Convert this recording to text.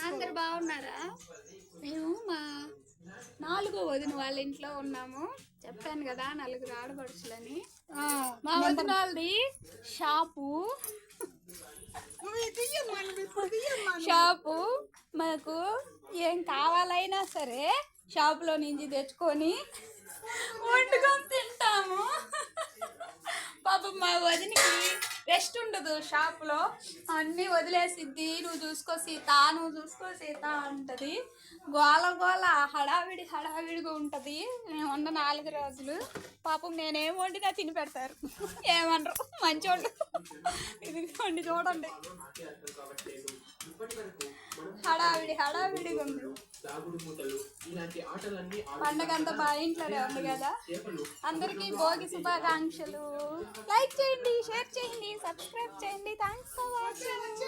అందరు బాగున్నారా? మేము మా 4వ వదిన వాళ్ళ ఇంట్లో ఉన్నాము. చెప్పాను కదా 4 ఆడపడుచులని. మా వదిన వాళ్ళది షాపు. మాకు ఏం కావాలైనా సరే షాపులో నుంచి తెచ్చుకొని వండుకొని తింటాము. పాపం మా వదినికి రెస్ట్ ఉండదు. షాపులో అన్నీ వదిలేసిద్ది. నువ్వు చూసుకో సీత, నువ్వు చూసుకో సీత అంటది. గోల గోల హడావిడిగా ఉంటుంది. మేము ఉన్న 4 రోజులు పాపం నేనేం వండినా తిని పెడతారు. ఏమనరు, మంచి వండు. ఇది వండి చూడండి, హడావిడిగా ఉంది. పండగ అంతా మా ఇంట్లోనే ఉంది కదా. అందరికీ భోగి శుభాకాంక్షలు. లైక్ చేయండి, షేర్ చేయండి, సబ్స్క్రైబ్ చేయండి. Thanks for watching.